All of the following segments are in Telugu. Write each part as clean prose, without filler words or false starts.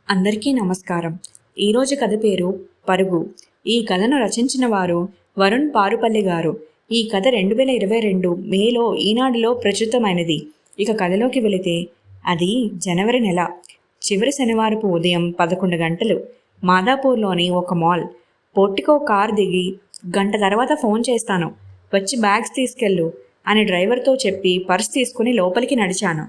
అందరికీ నమస్కారం. ఈరోజు కథ పేరు పరుగు. ఈ కథను రచించిన వారు వరుణ్ పారుపల్లి గారు. ఈ కథ 2022 మేలో ఈనాడులో ప్రచురితమైనది. ఇక కథలోకి వెళితే, అది జనవరి నెల చివరి శనివారపు ఉదయం 11 గంటలు. మాదాపూర్లోని ఒక మాల్. పోర్టికో కార్ దిగి, గంట తర్వాత ఫోన్ చేస్తాను, వచ్చి బ్యాగ్స్ తీసుకెళ్ళు అని డ్రైవర్తో చెప్పి పర్స్ తీసుకుని లోపలికి నడిచాను.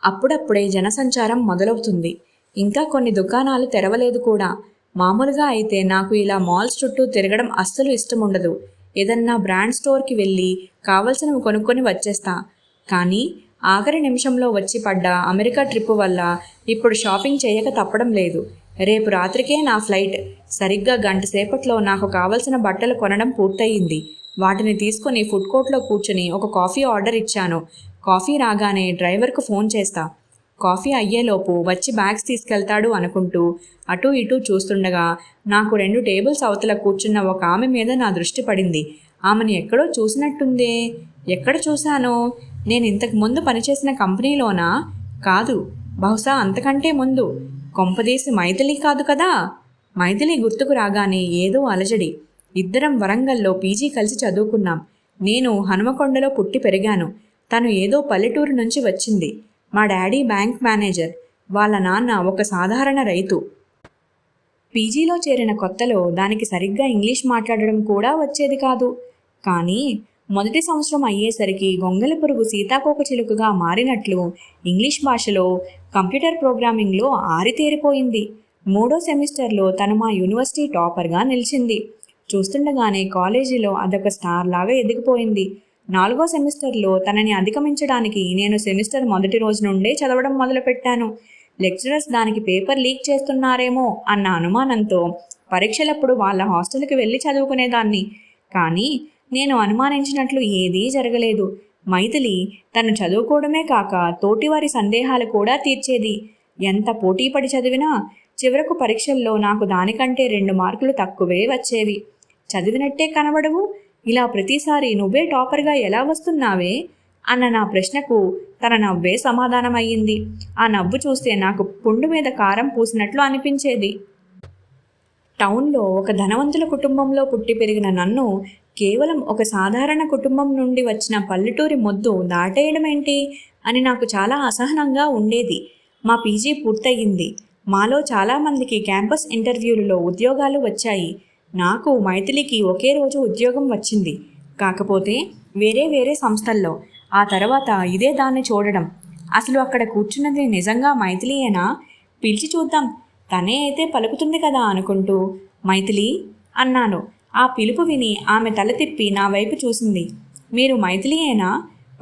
అప్పుడప్పుడే జనసంచారం మొదలవుతుంది. ఇంకా కొన్ని దుకాణాలు తెరవలేదు కూడా. మామూలుగా అయితే నాకు ఇలా మాల్స్ చుట్టూ తిరగడం అస్సలు ఇష్టం ఉండదు. ఏదన్నా బ్రాండ్ స్టోర్కి వెళ్ళి కావలసినవి కొనుక్కొని వచ్చేస్తా. కానీ ఆఖరి నిమిషంలో వచ్చి పడ్డ అమెరికా ట్రిప్ వల్ల ఇప్పుడు షాపింగ్ చేయక తప్పడం లేదు. రేపు రాత్రికే నా ఫ్లైట్. సరిగ్గా గంట సేపట్లో నాకు కావలసిన బట్టలు కొనడం పూర్తయింది. వాటిని తీసుకుని ఫుడ్ కోర్ట్లో కూర్చుని ఒక కాఫీ ఆర్డర్ ఇచ్చాను. కాఫీ రాగానే డ్రైవర్కు ఫోన్ చేస్తా. కాఫీ అయ్యేలోపు వచ్చి బ్యాగ్స్ తీసుకెళ్తాడు అనుకుంటూ అటూ ఇటూ చూస్తుండగా నాకు 2 టేబుల్స్ అవతల కూర్చున్న ఒక ఆమె మీద నా దృష్టి పడింది. ఆమెను ఎక్కడో చూసినట్టుందే. ఎక్కడ చూశానో? నేను ఇంతకు ముందు పనిచేసిన కంపెనీలోనా? కాదు, బహుశా అంతకంటే ముందు. కొంపదీసి మైథిలి కాదు కదా? మైథిలి గుర్తుకు రాగానే ఏదో అలజడి. ఇద్దరం వరంగల్లో పీజీ కలిసి చదువుకున్నాం. నేను హనుమకొండలో పుట్టి పెరిగాను. తను ఏదో పల్లెటూరు నుంచి వచ్చింది. మా డాడీ బ్యాంక్ మేనేజర్, వాళ్ళ నాన్న ఒక సాధారణ రైతు. పీజీలో చేరిన కొత్తలో దానికి సరిగ్గా ఇంగ్లీష్ మాట్లాడడం కూడా వచ్చేది కాదు. కానీ మొదటి సంవత్సరం అయ్యేసరికి గొంగళి పురుగు సీతాకోక చిలుకగా మారినట్లు ఇంగ్లీష్ భాషలో, కంప్యూటర్ ప్రోగ్రామింగ్లో ఆరితేరిపోయింది. 3వ సెమిస్టర్లో తను మా యూనివర్సిటీ టాపర్గా నిలిచింది. చూస్తుండగానే కాలేజీలో అదొక స్టార్ లాగా ఎదిగిపోయింది. 4వ సెమిస్టర్లో తనని అధిగమించడానికి నేను సెమిస్టర్ మొదటి రోజు నుండే చదవడం మొదలుపెట్టాను. లెక్చరర్స్ దానికి పేపర్ లీక్ చేస్తున్నారేమో అన్న అనుమానంతో పరీక్షలప్పుడు వాళ్ళ హాస్టల్కి వెళ్ళి చదువుకునేదాన్ని. కానీ నేను అనుమానించినట్లు ఏదీ జరగలేదు. మైథిలి తను చదువుకోవడమే కాక తోటివారి సందేహాలు కూడా తీర్చేది. ఎంత పోటీపడి చదివినా చివరకు పరీక్షల్లో నాకు దానికంటే 2 మార్కులు తక్కువే వచ్చేవి. చదివినట్టే కనబడవు, ఇలా ప్రతిసారి నువ్వే టాపర్గా ఎలా వస్తున్నావే అన్న నా ప్రశ్నకు తన నవ్వే సమాధానమయ్యింది. ఆ నవ్వు చూస్తే నాకు పుండు మీద కారం పూసినట్లు అనిపించేది. టౌన్లో ఒక ధనవంతుల కుటుంబంలో పుట్టి పెరిగిన నన్ను కేవలం ఒక సాధారణ కుటుంబం నుండి వచ్చిన పల్లెటూరి మొద్దు దాటేయడమేంటి అని నాకు చాలా అసహనంగా ఉండేది. మా పీజీ పూర్తయింది. మాలో చాలామందికి క్యాంపస్ ఇంటర్వ్యూలలో ఉద్యోగాలు వచ్చాయి. నాకు, మైథిలికి ఒకే రోజు ఉద్యోగం వచ్చింది. కాకపోతే వేరే వేరే సంస్థల్లో. ఆ తర్వాత ఇదే దాన్ని చూడడం. అసలు అక్కడ కూర్చున్నది నిజంగా మైథిలియేనా? పిలిచి చూద్దాం, తనే అయితే పలుకుతుంది కదా అనుకుంటూ మైథిలి అన్నాను. ఆ పిలుపు విని ఆమె తల తిప్పి నా వైపు చూసింది. మీరు మైథిలియేనా?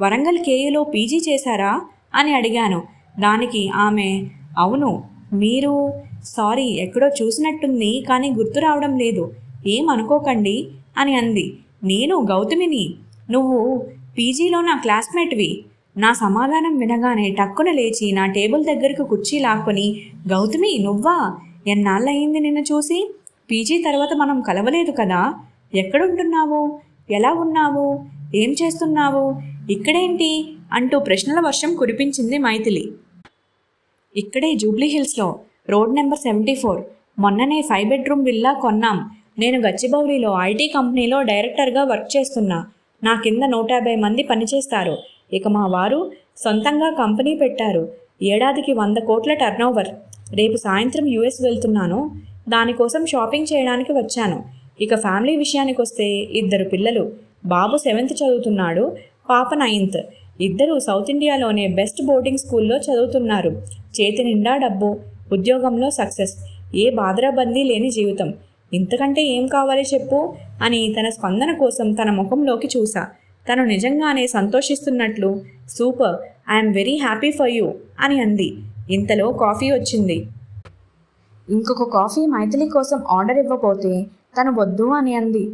వరంగల్ కేయులో పీజీ చేశారా అని అడిగాను. దానికి ఆమె, అవును, మీరు? సారీ, ఎక్కడో చూసినట్టుంది కానీ గుర్తు రావడం లేదు, ఏమనుకోకండి అని అంది. నేను గౌతమిని. నువ్వు పీజీలో నా క్లాస్మేట్వి. నా సమాధానం వినగానే టక్కున లేచి నా టేబుల్ దగ్గరకు కుర్చీ లాక్కొని, గౌతమి నువ్వా? ఎన్నాళ్ళయింది నిన్ను చూసి? పీజీ తర్వాత మనం కలవలేదు కదా? ఎక్కడుంటున్నావు? ఎలా ఉన్నావు? ఏం చేస్తున్నావు? ఇక్కడేంటి అంటూ ప్రశ్నల వర్షం కురిపించింది మైథిలి. ఇక్కడే జూబ్లీహిల్స్లో, రోడ్ నెంబర్ 74. మొన్ననే 5 బెడ్రూమ్ విల్లా కొన్నాం. నేను గచ్చిబౌలిలో ఐటీ కంపెనీలో డైరెక్టర్గా వర్క్ చేస్తున్నా. నా కింద 150 మంది పనిచేస్తారు. ఇక మా వారు సొంతంగా కంపెనీ పెట్టారు. ఏడాదికి 100 కోట్ల టర్నోవర్. రేపు సాయంత్రం యుఎస్ వెళ్తున్నాను. దానికోసం షాపింగ్ చేయడానికి వచ్చాను. ఇక ఫ్యామిలీ విషయానికి వస్తే 2 పిల్లలు. బాబు 7th చదువుతున్నాడు, పాప 9th. ఇద్దరూ సౌత్ ఇండియాలోనే బెస్ట్ బోర్డింగ్ స్కూల్లో చదువుతున్నారు. చేతి నిండా డబ్బు, ఉద్యోగంలో సక్సెస్, ఏ బాధరాబందీ లేని జీవితం. ఇంతకంటే ఏం కావాలి చెప్పు అని తన స్పందన కోసం తన ముఖంలోకి చూసా. తను నిజంగానే సంతోషిస్తున్నట్లు, super, I'm very happy for you అని అంది. ఇంతలో కాఫీ వచ్చింది. ఇంకొక కాఫీ మైథిలి కోసం ఆర్డర్ ఇవ్వపోతే తను వద్దు అని అంది.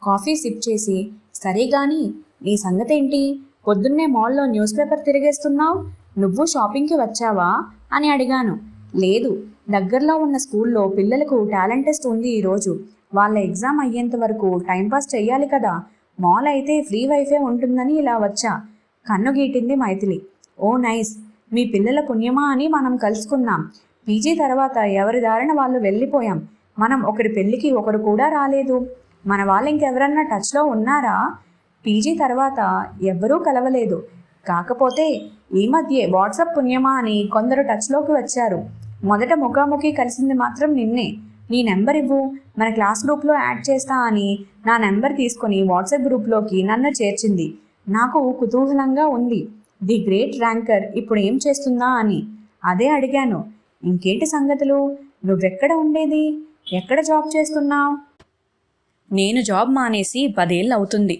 కాఫీ సిప్ చేసి, సరే కానీ నీ సంగతేంటి? పొద్దున్నే మాల్లో న్యూస్ పేపర్ తిరిగేస్తున్నావు. నువ్వు షాపింగ్కి వచ్చావా అని అడిగాను. లేదు, దగ్గరలో ఉన్న స్కూల్లో పిల్లలకు టాలెంట్ టెస్ట్ ఉంది ఈరోజు. వాళ్ళ ఎగ్జామ్ అయ్యేంత వరకు టైంపాస్ చెయ్యాలి కదా. మాల్ అయితే ఫ్రీ వైఫై ఉంటుందని ఇలా వచ్చా. కన్ను గీటింది మైథిలి. ఓ నైస్, మీ పిల్లల పుణ్యమా అని మనం కలుసుకున్నాం. పీజీ తర్వాత ఎవరి దారిన వాళ్ళు వెళ్ళిపోయాం. మనం ఒకరి పెళ్ళికి ఒకరు కూడా రాలేదు. మన వాళ్ళు ఇంకెవరన్నా టచ్లో ఉన్నారా? పీజీ తర్వాత ఎవ్వరూ కలవలేదు. కాకపోతే ఈ మధ్య వాట్సాప్ పుణ్యమా అని కొందరు టచ్లోకి వచ్చారు. మొదట ముఖాముఖి కలిసింది మాత్రం నిన్నే. నీ నెంబర్ ఇవ్వు, మన క్లాస్ గ్రూప్లో యాడ్ చేస్తా అని నా నెంబర్ తీసుకొని వాట్సాప్ గ్రూప్లోకి నన్ను చేర్చింది. నాకు కుతూహలంగా ఉంది, ది గ్రేట్ ర్యాంకర్ ఇప్పుడు ఏం చేస్తుందా అని. అదే అడిగాను, ఇంకేంటి సంగతులు, నువ్వెక్కడ ఉండేది, ఎక్కడ జాబ్ చేస్తున్నావు? నేను జాబ్ మానేసి 10 ఏళ్ళు అవుతుంది.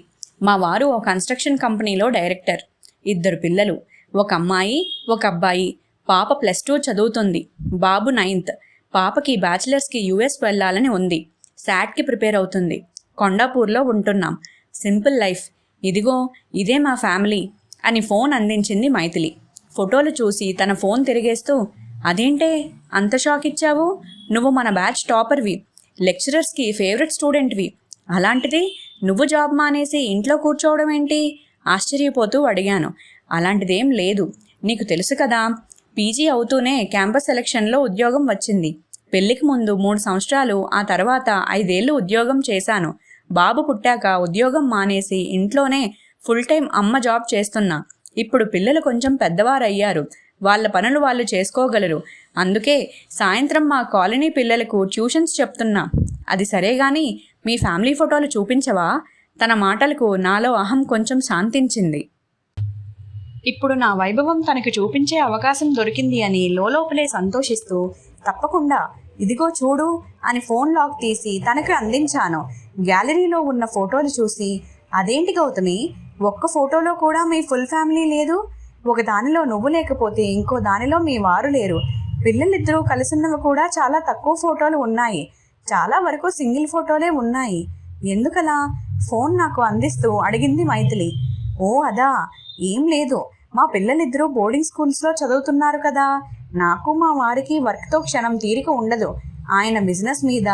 మా వారు ఒక కన్స్ట్రక్షన్ కంపెనీలో డైరెక్టర్. 2 పిల్లలు, ఒక అమ్మాయి ఒక అబ్బాయి. పాప +2 చదువుతుంది, బాబు 9th. పాపకి బ్యాచిలర్స్కి యూఎస్ వెళ్ళాలని ఉంది. శాట్కి ప్రిపేర్ అవుతుంది. కొండాపూర్లో ఉంటున్నాం. Simple life. ఇదిగో ఇదే మా ఫ్యామిలీ అని ఫోన్ అందించింది మైథిలి. ఫోటోలు చూసి తన ఫోన్ తిరిగేస్తూ, అదేంటే అంత షాక్ ఇచ్చావు, నువ్వు మన బ్యాచ్ టాపర్వి, లెక్చరర్స్కి ఫేవరెట్ స్టూడెంట్వి, అలాంటిది నువ్వు జాబ్ మానేసి ఇంట్లో కూర్చోవడం ఏంటి? ఆశ్చర్యపోతూ అడిగాను. అలాంటిదేం లేదు, నీకు తెలుసు కదా, పీజీ అవుతూనే క్యాంపస్ సెలక్షన్లో ఉద్యోగం వచ్చింది. పెళ్లికి ముందు 3 సంవత్సరాలు, ఆ తర్వాత 5 ఏళ్ళు ఉద్యోగం చేశాను. బాబు పుట్టాక ఉద్యోగం మానేసి ఇంట్లోనే ఫుల్ టైం అమ్మ జాబ్ చేస్తున్నా. ఇప్పుడు పిల్లలు కొంచెం పెద్దవారయ్యారు, వాళ్ళ పనులు వాళ్ళు చేసుకోగలరు. అందుకే సాయంత్రం మా కాలనీ పిల్లలకు ట్యూషన్స్ చెప్తున్నా. అది సరే గాని మీ ఫ్యామిలీ ఫోటోలు చూపించవా? తన మాటలకు నాలో అహం కొంచెం శాంతించింది. ఇప్పుడు నా వైభవం తనకు చూపించే అవకాశం దొరికింది అని లోపలే సంతోషిస్తూ, తప్పకుండా ఇదిగో చూడు అని ఫోన్ లాక్ తీసి తనకు అందించాను. గ్యాలరీలో ఉన్న ఫోటోలు చూసి, అదేంటి గౌతమి, ఒక్క ఫోటోలో కూడా మీ ఫుల్ ఫ్యామిలీ లేదు, ఒక దానిలో నువ్వు లేకపోతే ఇంకో దానిలో మీ వారు లేరు, పిల్లలిద్దరూ కలిసిన్నవి కూడా చాలా తక్కువ ఫోటోలు ఉన్నాయి, చాలా వరకు సింగిల్ ఫోటోలే ఉన్నాయి, ఎందుకలా? ఫోన్ నాకు అందిస్తూ అడిగింది మైథిలి. ఓ అదా, ఏం లేదు, మా పిల్లలిద్దరూ బోర్డింగ్ స్కూల్స్లో చదువుతున్నారు కదా, నాకు మా వారికి వర్క్తో క్షణం తీరిక ఉండదు. ఆయన బిజినెస్ మీద,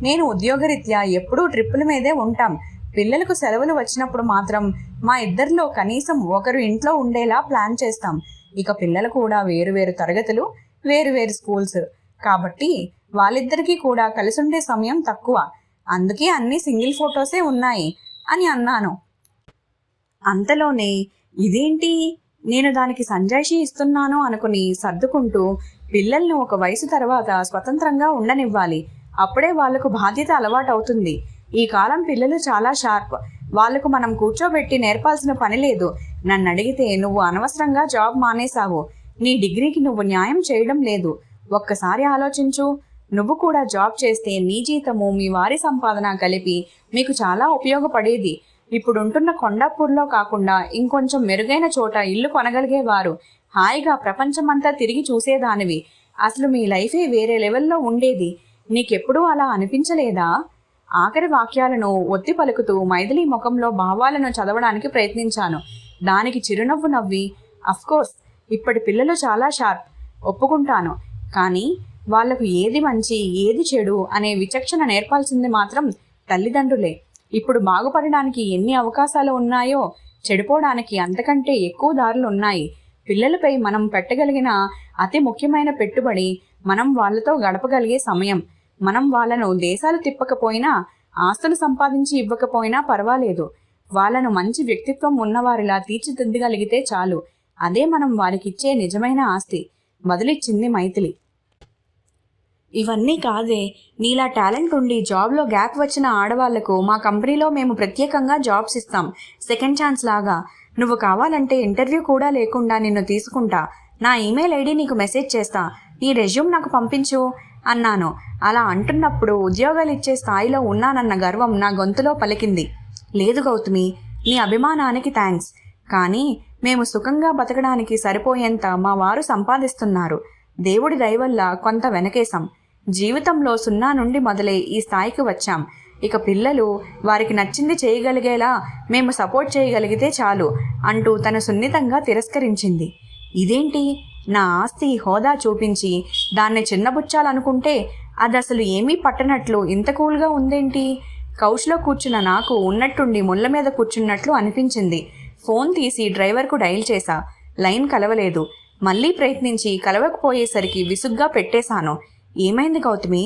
నేను ఉద్యోగరీత్యా ఎప్పుడూ ట్రిప్పుల మీదే ఉంటాం. పిల్లలకు సెలవులు వచ్చినప్పుడు మాత్రం మా ఇద్దరిలో కనీసం ఒకరు ఇంట్లో ఉండేలా ప్లాన్ చేస్తాం. ఇక పిల్లలు కూడా వేరువేరు తరగతులు, వేరువేరు స్కూల్స్ కాబట్టి వాళ్ళిద్దరికీ కూడా కలిసుండే సమయం తక్కువ. అందుకే అన్ని సింగిల్ ఫొటోసే ఉన్నాయి అని అన్నాను. అంతలోనే ఇదేంటి, నేను దానికి సంజాయిషి ఇస్తున్నాను అనుకుని సర్దుకుంటూ, పిల్లల్ని ఒక వయసు తర్వాత స్వతంత్రంగా ఉండనివ్వాలి, అప్పుడే వాళ్లకు బాధ్యత అలవాటవుతుంది. ఈ కాలం పిల్లలు చాలా షార్ప్, వాళ్లకు మనం కూర్చోబెట్టి నేర్పాల్సిన పని లేదు. నన్ను అడిగితే నువ్వు అనవసరంగా జాబ్ మానేశావు, నీ డిగ్రీకి నువ్వు న్యాయం చేయడం లేదు. ఒక్కసారి ఆలోచించు, నువ్వు కూడా జాబ్ చేస్తే నీ జీతము మీ వారి సంపాదన కలిపి మీకు చాలా ఉపయోగపడేది. ఇప్పుడుంటున్న కొండాపూర్లో కాకుండా ఇంకొంచెం మెరుగైన చోట ఇల్లు కొనగలిగేవారు, హాయిగా ప్రపంచమంతా తిరిగి చూసేదానివి. అసలు మీ లైఫే వేరే లెవెల్లో ఉండేది. నీకెప్పుడూ అలా అనిపించలేదా? ఆఖరి వాక్యాలను ఒత్తి పలుకుతూ మైథిలి ముఖంలో భావాలను చదవడానికి ప్రయత్నించాను. దానికి చిరునవ్వు నవ్వి, అఫ్కోర్స్ ఇప్పటి పిల్లలు చాలా షార్ప్, ఒప్పుకుంటాను. కానీ వాళ్లకు ఏది మంచి ఏది చెడు అనే విచక్షణ నేర్పాల్సింది మాత్రం తల్లిదండ్రులే. ఇప్పుడు బాగుపడడానికి ఎన్ని అవకాశాలు ఉన్నాయో, చెడిపోవడానికి అంతకంటే ఎక్కువ దారులు ఉన్నాయి. పిల్లలపై మనం పెట్టగలిగిన అతి ముఖ్యమైన పెట్టుబడి మనం వాళ్ళతో గడపగలిగే సమయం. మనం వాళ్ళను దేశాలు తిప్పకపోయినా, ఆస్తులు సంపాదించి ఇవ్వకపోయినా పర్వాలేదు, వాళ్ళను మంచి వ్యక్తిత్వం ఉన్నవారిలా తీర్చిదిద్దగలిగితే చాలు. అదే మనం వారికిచ్చే నిజమైన ఆస్తి, బదులిచ్చింది మైథిలి. ఇవన్నీ కాదే, నీలా టాలెంట్ ఉండి జాబ్లో గ్యాప్ వచ్చిన ఆడవాళ్లకు మా కంపెనీలో మేము ప్రత్యేకంగా జాబ్స్ ఇస్తాం, సెకండ్ ఛాన్స్ లాగా. నువ్వు కావాలంటే ఇంటర్వ్యూ కూడా లేకుండా నిన్ను తీసుకుంటా. నా ఈమెయిల్ ఐడి నీకు మెసేజ్ చేస్తా, నీ రెజ్యూమ్ నాకు పంపించు అన్నాను. అలా అంటున్నప్పుడు ఉద్యోగాలు ఇచ్చే స్థాయిలో ఉన్నానన్న గర్వం నా గొంతులో పలికింది. లేదు గౌతమి, నీ అభిమానానికి థ్యాంక్స్, కానీ మేము సుఖంగా బతకడానికి సరిపోయేంత మా వారు సంపాదిస్తున్నారు. దేవుడి దయవల్ల కొంత వెనకేశాం. జీవితంలో 0 నుండి మొదలై ఈ స్థాయికి వచ్చాం. ఇక పిల్లలు వారికి నచ్చింది చేయగలిగేలా మేము సపోర్ట్ చేయగలిగితే చాలు అంటూ తను సున్నితంగా తిరస్కరించింది. ఇదేంటి, నా ఆస్తి హోదా చూపించి దాన్ని చిన్నబుచ్చాలనుకుంటే అది అసలు ఏమీ పట్టనట్లు ఇంత కూల్గా ఉందేంటి? కౌచ్లో కూర్చున్న నాకు ఉన్నట్టుండి ముళ్ళ మీద కూర్చున్నట్లు అనిపించింది. ఫోన్ తీసి డ్రైవర్కు డయల్ చేశా. లైన్ కలవలేదు. మళ్ళీ ప్రయత్నించి కలవకపోయేసరికి విసుగ్గా పెట్టేశాను. ఏమైంది గౌతమి?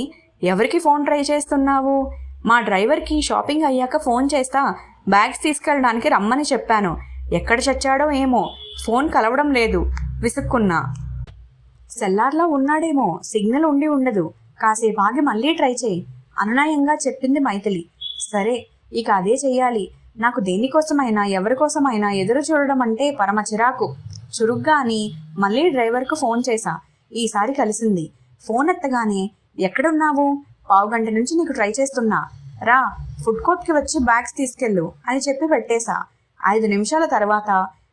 ఎవరికి ఫోన్ ట్రై చేస్తున్నావు? మా డ్రైవర్కి షాపింగ్ అయ్యాక ఫోన్ చేస్తా బ్యాగ్స్ తీసుకెళ్ళడానికి రమ్మని చెప్పాను. ఎక్కడ చచ్చాడో ఏమో, ఫోన్ కలవడం లేదు. విసుక్కున్నా. సెల్లార్లో ఉన్నాడేమో, సిగ్నల్ ఉండి ఉండదు. కాసేపు ఆగి మళ్ళీ ట్రై చేయి అనునయంగా చెప్పింది మైథిలి. సరే, ఇక అదే చెయ్యాలి. నాకు దేనికోసమైనా ఎవరికోసమైనా ఎదురు చూడడం అంటే పరమ చిరాకు. చురుగ్గా అని మళ్ళీ డ్రైవర్కు ఫోన్ చేశా. ఈసారి కలిసింది. ఫోన్ ఎత్తగానే ఎక్కడున్నావు? 1/2 గంట నుంచి నీకు ట్రై చేస్తున్నా. రా, ఫుడ్ కోర్ట్కి వచ్చి బ్యాగ్స్ తీసుకెళ్ళు అని చెప్పి పెట్టేశా. 5 నిమిషాల తర్వాత,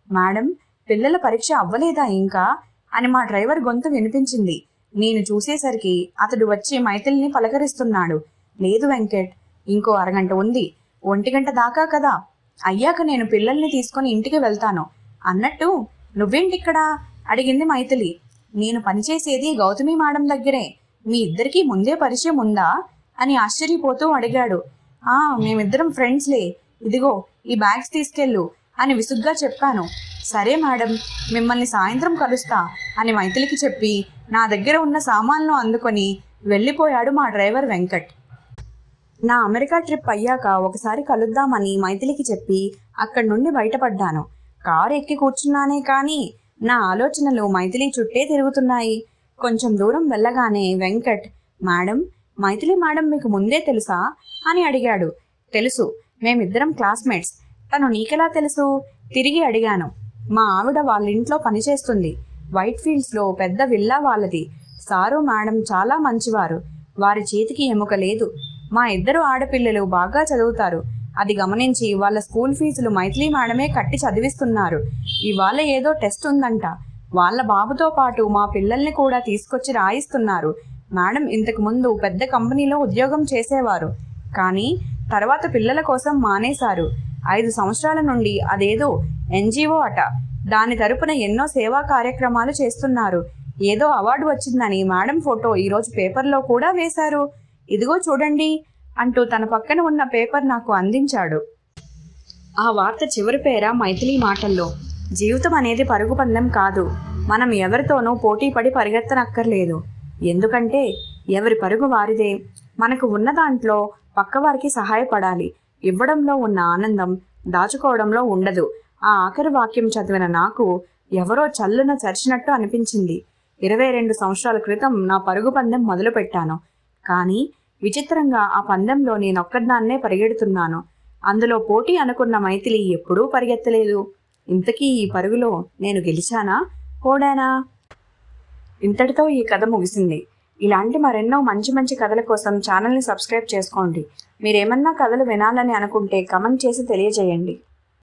మేడం, పిల్లల పరీక్ష అవ్వలేదా ఇంకా అని మా డ్రైవర్ గొంతు వినిపించింది. నేను చూసేసరికి అతడు వచ్చి మైథిలిని పలకరిస్తున్నాడు. లేదు వెంకట్, ఇంకో 1/2 గంట ఉంది. 1 గంట దాకా కదా, అయ్యాక నేను పిల్లల్ని తీసుకొని ఇంటికి వెళ్తాను. అన్నట్టు నువ్వేంటిక్కడా అడిగింది మైథిలి. నేను పనిచేసేది గౌతమి మేడం దగ్గరే. మీ ఇద్దరికీ ముందే పరిచయం ఉందా అని ఆశ్చర్యపోతూ అడిగాడు. మేమిద్దరం ఫ్రెండ్స్లే. ఇదిగో ఈ బ్యాగ్స్ తీసుకెళ్ళు అని విసుగ్గా చెప్పాను. సరే మేడం, మిమ్మల్ని సాయంత్రం కలుస్తా అని మైథిలికి చెప్పి నా దగ్గర ఉన్న సామాన్లు అందుకొని వెళ్ళిపోయాడు మా డ్రైవర్ వెంకట్. నా అమెరికా ట్రిప్ అయ్యాక ఒకసారి కలుద్దామని మైథిలికి చెప్పి అక్కడి నుండి బయటపడ్డాను. కారు ఎక్కి కూర్చున్నానే కానీ నా ఆలోచనలు మైథిలి చుట్టే తిరుగుతున్నాయి. కొంచెం దూరం వెళ్ళగానే వెంకట్, మేడం, మైథిలి మేడం మీకు ముందే తెలుసా అని అడిగాడు. తెలుసు, మేమిద్దరం క్లాస్మేట్స్. తను నీకెలా తెలుసు? తిరిగి అడిగాను. మా ఆవిడ వాళ్ళ ఇంట్లో పనిచేస్తుంది. వైట్ ఫీల్డ్స్లో పెద్ద విల్లా వాళ్ళది. సారు మేడం చాలా మంచివారు. వారి చేతికి ఎముక లేదు. మా 2 ఆడపిల్లలు బాగా చదువుతారు. అది గమనించి వాళ్ళ స్కూల్ ఫీజులు మైథిలి మేడమే కట్టి చదివిస్తున్నారు. ఇవాళ ఏదో టెస్ట్ ఉందంట. వాళ్ళ బాబుతో పాటు మా పిల్లల్ని కూడా తీసుకొచ్చి రాయిస్తున్నారు. మేడం ఇంతకు ముందు పెద్ద కంపెనీలో ఉద్యోగం చేసేవారు. కానీ తర్వాత పిల్లల కోసం మానేశారు. 5 సంవత్సరాల నుండి అదేదో NGO అట. దాని తరపున ఎన్నో సేవా కార్యక్రమాలు చేస్తున్నారు. ఏదో అవార్డు వచ్చిందని మేడం ఫోటో ఈరోజు పేపర్లో కూడా వేశారు. ఇదిగో చూడండి అంటూ తన పక్కన ఉన్న పేపర్ నాకు అందించాడు. ఆ వార్త చివరి పేర మైథిలి మాటల్లో, జీవితం అనేది పరుగు పందెం కాదు. మనం ఎవరితోనూ పోటీ పడి పరిగెత్తనక్కర్లేదు. ఎందుకంటే ఎవరి పరుగు వారిదే. మనకు ఉన్న దాంట్లో పక్కవారికి సహాయపడాలి. ఇవ్వడంలో ఉన్న ఆనందం దాచుకోవడంలో ఉండదు. ఆ ఆఖరి వాక్యం చదివిన నాకు ఎవరో చల్లున చరిచినట్టు అనిపించింది. 22 సంవత్సరాల క్రితం నా పరుగు పందెం మొదలుపెట్టాను. కానీ విచిత్రంగా ఆ పందెంలో నేనొక్కదాన్నే పరిగెడుతున్నాను. అందులో పోటీ అనుకున్న మైథిలి ఎప్పుడూ పరిగెత్తలేదు. ఇంతకీ ఈ పరుగులో నేను గెలిచానా, ఓడానా? ఇంతటితో ఈ కథ ముగిసింది. ఇలాంటి మరెన్నో మంచి మంచి కథల కోసం ఛానల్ని సబ్స్క్రైబ్ చేసుకోండి. మీరేమన్నా కథలు వినాలని అనుకుంటే కమెంట్ చేసి తెలియజేయండి.